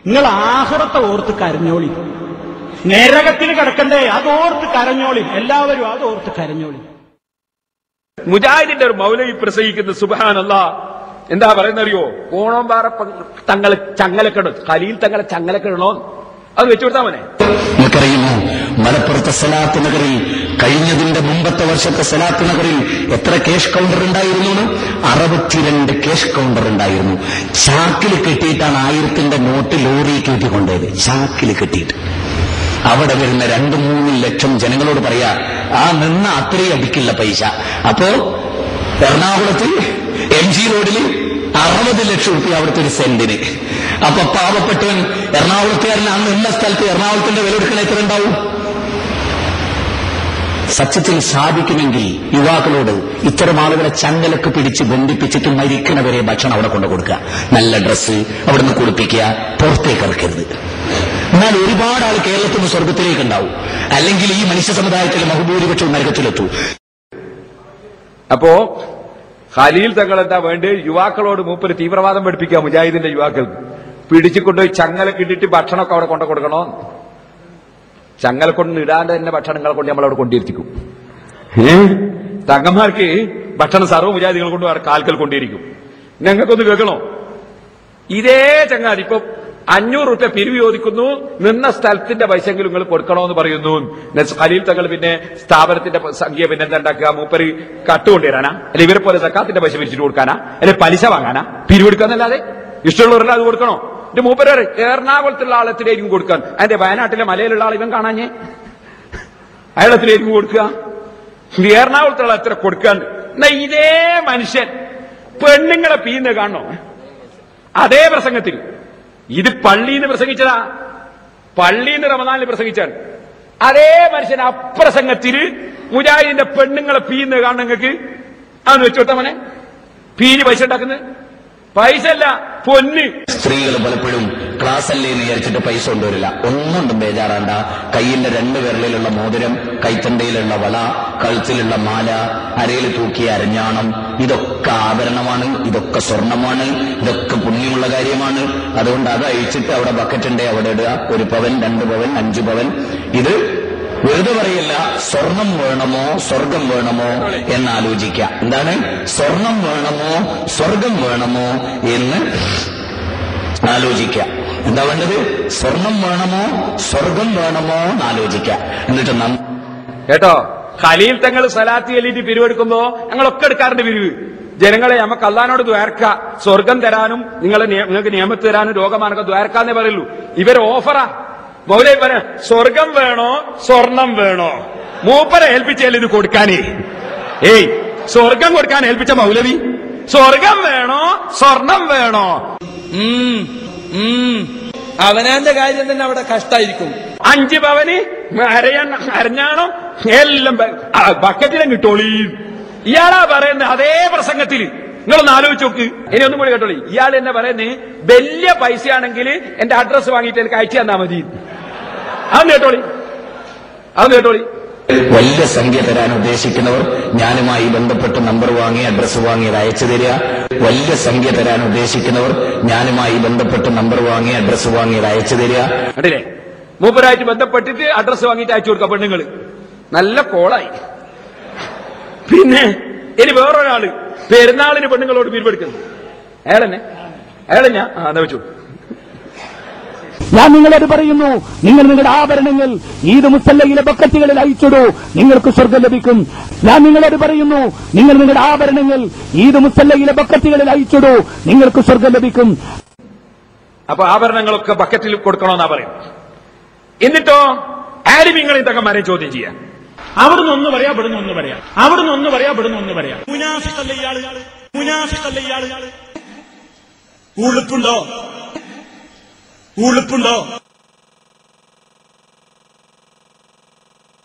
നിങ്ങൾ ആഖിറത്തെ ഓർത്ത് കരഞ്ഞോളി. നരകത്തിൽ കിടക്കണ്ടേ, അതോർത്ത് കരഞ്ഞോളി. എല്ലാവരും അതോർത്ത് കരഞ്ഞോളി. മുജാഹിദിന്റെ ഒരു മൗലവി പ്രസംഗിക്കുന്ന സുബ്ഹാനല്ലാഹ് എന്താ പറയുന്നറിയോ? കോണോമ്പാറ തങ്ങളെ ചങ്ങലക്കെടോ, ഖലീൽ തങ്ങളെ ചങ്ങലക്കെടണോ, അത് വെച്ചുകൊടുത്താ മോനെ. നമുക്കറിയുമോ മലപ്പുറത്തെ സലാത്ത് നഗറിൽ കഴിഞ്ഞതിന്റെ മുമ്പത്തെ വർഷത്തെ സലാത്ത് നഗറിൽ എത്ര ക്യാഷ് കൗണ്ടർ ഉണ്ടായിരുന്നു? 62 ക്യാഷ് കൗണ്ടർ ഉണ്ടായിരുന്നു. ചാക്കിൽ കെട്ടിയിട്ടാണ് 1000ന്റെ നോട്ട് ലോറി കയറ്റിക്കൊണ്ടത്. ചാക്കിൽ കെട്ടിയിട്ട് അവിടെ വരുന്ന 2-3 ലക്ഷം ജനങ്ങളോട് പറയാ, ആ നിന്ന അത്രയും അടിക്കില്ല പൈസ. അപ്പോ എറണാകുളത്ത് MG റോഡിൽ 60 ലക്ഷം റുപ്യ അവിടുത്തെ ഒരു സെന്റിന്. അപ്പൊ പാവപ്പെട്ടവൻ എറണാകുളത്തുകാരൻ അന്ന് നിന്ന സ്ഥലത്ത് എറണാകുളത്തിന്റെ വില എടുക്കണ എത്ര ഉണ്ടാവും? സത്യത്തിൽ സാധിക്കുമെങ്കിൽ യുവാക്കളോട് ഇത്തരം ആളുകളെ ചങ്ങലക്ക് പിടിച്ച് ബന്ധിപ്പിച്ചിട്ട് മരിക്കണവരെ ഭക്ഷണം അവിടെ കൊണ്ടു കൊടുക്കുക, നല്ല ഡ്രസ്സ് അവിടുന്ന് കുളിപ്പിക്കുക, പുറത്തേക്ക് ഇറക്കരുത്. എന്നാൽ ഒരുപാട് ആൾ കേരളത്തിൽ നിന്ന് സ്വർഗത്തിലേക്ക് ഉണ്ടാവും. അല്ലെങ്കിൽ ഈ മനുഷ്യ സമുദായത്തിലെ ബഹുഭൂരിപക്ഷവും നരകത്തിലെത്തൂ. അപ്പോ ഖലീൽ തങ്ങൾ എന്താ വേണ്ടി? യുവാക്കളോട് മൂപ്പര് തീവ്രവാദം പഠിപ്പിക്കുക. മുജാഹിദിന്റെ യുവാക്കൾക്ക് പിടിച്ചുകൊണ്ടുപോയി ചങ്ങലൊക്കെ ഇട്ടിട്ട് ഭക്ഷണമൊക്കെ അവിടെ കൊണ്ടു കൊടുക്കണോ? ചങ്ങല കൊണ്ട് ഇടാണ്ട് തന്നെ ഭക്ഷണങ്ങളെ കൊണ്ട് നമ്മളവിടെ കൊണ്ടിരുത്തിക്കും. തങ്ങന്മാർക്ക് ഭക്ഷണം സർവ്വ മുജാഹിദികൾ കൊണ്ട് കാൽക്കൽ കൊണ്ടിരിക്കും. ഞങ്ങൾക്കൊന്ന് കേൾക്കണോ? ഇതേ ചങ്ങാതി ഇപ്പൊ 500 റുപ്യ പിരിവ് ചോദിക്കുന്നു, നിന്ന സ്ഥലത്തിന്റെ പൈസയെങ്കിലും നിങ്ങൾ കൊടുക്കണോന്ന് പറയുന്നു. ഖലീൽ തങ്ങൾ പിന്നെ സ്ഥാപനത്തിന്റെ സംഖ്യ പിന്നെ എന്താ ഉണ്ടാക്കുക? മൂപ്പര് കട്ടുകൊണ്ടുവരാനാ? അല്ലെ ഇവരെ പോലെ സക്കാത്തിന്റെ പൈസ പിരിച്ചിട്ട് കൊടുക്കാനാ? അല്ലെ പലിശ വാങ്ങാനാ? പിരിവെടുക്കാന്നല്ലാതെ ഇഷ്ടമുള്ളവരെല്ലാം അത് കൊടുക്കണോ? എന്റെ മൂപ്പര് എറണാകുളത്തുള്ള ആളത്തിലായിരിക്കും കൊടുക്കാൻ. അതിന്റെ വയനാട്ടിലെ മലയിലുള്ള ആൾ ഇവൻ കാണാഞ്ഞേ, അയാളത്തിലായിരിക്കും കൊടുക്കുക. എറണാകുളത്തുള്ള എത്ര കൊടുക്കാൻ? എന്നാ ഇതേ മനുഷ്യൻ പെണ്ണുങ്ങളെ പീന്ന് കാണണോ? അതേ പ്രസംഗത്തിൽ ഇത് പള്ളിന്ന് പ്രസംഗിച്ചതാ, പള്ളിന്ന് റമദാനിൽ പ്രസംഗിച്ചാണ്. അതേ മനുഷ്യൻ അപ്രസംഗത്തിൽ മുജാഹിദിന്റെ പെണ്ണുങ്ങളെ പീന്ന് കാണണം. നിങ്ങൾക്ക് അതൊന്ന് വെച്ചോട്ടാ മോനെ. പീന് പൈസ ഉണ്ടാക്കുന്നത് പൈസ അല്ല, പൊന്ന്. സ്ത്രീകൾ പലപ്പോഴും ക്ലാസ് അല്ലേ എന്ന് വിചാരിച്ചിട്ട് പൈസ കൊണ്ടുവരില്ല. ഒന്നുകൊണ്ടും ബേജാറാണ്ട. കയ്യിന്റെ 2 വിരലിലുള്ള മോതിരം, കൈത്തണ്ടയിലുള്ള വള, കഴുത്തിലുള്ള മാല, അരയിൽ തൂക്കിയ അരഞ്ഞാണം, ഇതൊക്കെ ആഭരണമാണ്, ഇതൊക്കെ സ്വർണമാണ്, ഇതൊക്കെ പുണ്യമുള്ള കാര്യമാണ്. അതുകൊണ്ട് അത് അഴിച്ചിട്ട് അവിടെ ബക്കറ്റുണ്ടേ അവിടെ ഇടുക. 1 പവൻ, 2 പവൻ, 5 പവൻ. ഇത് വെറുതെ പറയല്ല, സ്വർണം വേണമോ സ്വർഗം വേണമോ എന്നാലോചിക്കുക. എന്താണ്? സ്വർണം വേണമോ സ്വർഗം വേണമോ എന്ന് ആലോചിക്കുക. എന്താ വേണ്ടത്? സ്വർണം വേണമോ സ്വർഗം വേണമോ എന്നാലോചിക്കുക. എന്നിട്ട് കേട്ടോ, ഖലീൽ തങ്ങൾ സലാത്തി എല്ലിട്ട് പിരിവെടുക്കുമ്പോ ഞങ്ങളൊക്കെ എടുക്കാറുണ്ട് പിരിവ്. ജനങ്ങളെ നമുക്ക് അള്ളാനോട് ദ്വാരക്ക, സ്വർഗം തരാനും നിങ്ങൾക്ക് നിയമത്ത് തരാനും രോഗമാർഗം ദ്വാരക്കാന്നേ പറയുള്ളൂ. ഇവർ ഓഫറാ. മൗലവി പറ, സ്വർഗം വേണോ സ്വർണം വേണോ? മൂപ്പരെ ഏൽപ്പിച്ചല്ലേ ഇത് കൊടുക്കാനേ. ഏയ്, സ്വർഗം കൊടുക്കാൻ ഏൽപ്പിച്ച മൗലവി സ്വർഗം വേണോ സ്വർണം വേണോ? അവനാന്റെ കാര്യം തന്നെ അവിടെ കഷ്ടായിരിക്കും. 5 പവന് അരഞ്ഞാണോ എല്ലാം ബക്കറ്റിലും കിട്ടോളി. ഇയാളാ പറയുന്നത് അതേ പ്രസംഗത്തിൽ. നിങ്ങളൊന്ന് ആലോചിച്ച് നോക്ക്. ഇനി ഒന്നും കൂടി കേട്ടോളി. ഇയാൾ എന്നെ പറയുന്നത് വലിയ പൈസയാണെങ്കിൽ എന്റെ അഡ്രസ് വാങ്ങിയിട്ട് എനിക്ക് അയച്ചു തന്നാ മതി. അതൊന്ന് കേട്ടോളി, അതൊന്ന് കേട്ടോളി. വലിയ സംഖ്യ തരാൻ ഉദ്ദേശിക്കുന്നവർ ഞാനുമായി ബന്ധപ്പെട്ട് നമ്പർ വാങ്ങി അഡ്രസ് വാങ്ങി അത് അയച്ചു തരിക. വലിയ സംഖ്യ തരാൻ ഉദ്ദേശിക്കുന്നവർ ഞാനുമായി ബന്ധപ്പെട്ട് നമ്പർ വാങ്ങി അഡ്രസ് വാങ്ങി അത് അയച്ചു തരിക. കണ്ടില്ലേ? മൂപ്പരായിട്ട് ബന്ധപ്പെട്ടിട്ട് അഡ്രസ് വാങ്ങിയിട്ട് അയച്ചു കൊടുക്കുക പെണ്ണുങ്ങള്. നല്ല കോളായി. പിന്നെ ഇനി വേറൊരാള് പെരുന്നാളിന് പെണ്ണുങ്ങളോട് പിരിവെടുക്കുന്നു. അയാളെന്നെ എന്നാ വെച്ചു. ഞാൻ നിങ്ങളോട് പറയുന്നു, നിങ്ങൾ നിങ്ങളുടെ ആഭരണങ്ങൾ ഈദ് മുസല്ലയിലെ ബക്കറ്റുകളിൽ അയച്ചിടൂ, നിങ്ങൾക്ക് സ്വർഗം ലഭിക്കും. ഞാൻ നിങ്ങളോട് പറയുന്നു, നിങ്ങൾ നിങ്ങളുടെ ആഭരണങ്ങൾ ഈദ് മുസല്ലയിലെ ബക്കറ്റുകളിൽ അയച്ചിടൂ, നിങ്ങൾക്ക് സ്വർഗം ലഭിക്കും. അപ്പൊ ആഭരണങ്ങളൊക്കെ ബക്കറ്റിൽ കൊടുക്കണമെന്നാ പറയും. എന്നിട്ടോ ആലിമീങ്ങളെയും തങ്ങന്മാരെയും ചോദ്യം ചെയ്യാം. അവിടുന്ന് ഒന്ന് പറയാ, ഇവിടുന്ന് ഒന്ന് പറയാം, അവിടുന്ന് ഒന്ന് പറയാ, ഇവിടുന്ന് ഒന്ന് പറയാം. മുനാഫിഖല്ലേ ഇയാള്, മുനാഫിഖല്ലേ ഇയാള്. ഉളുപ്പുണ്ടോ?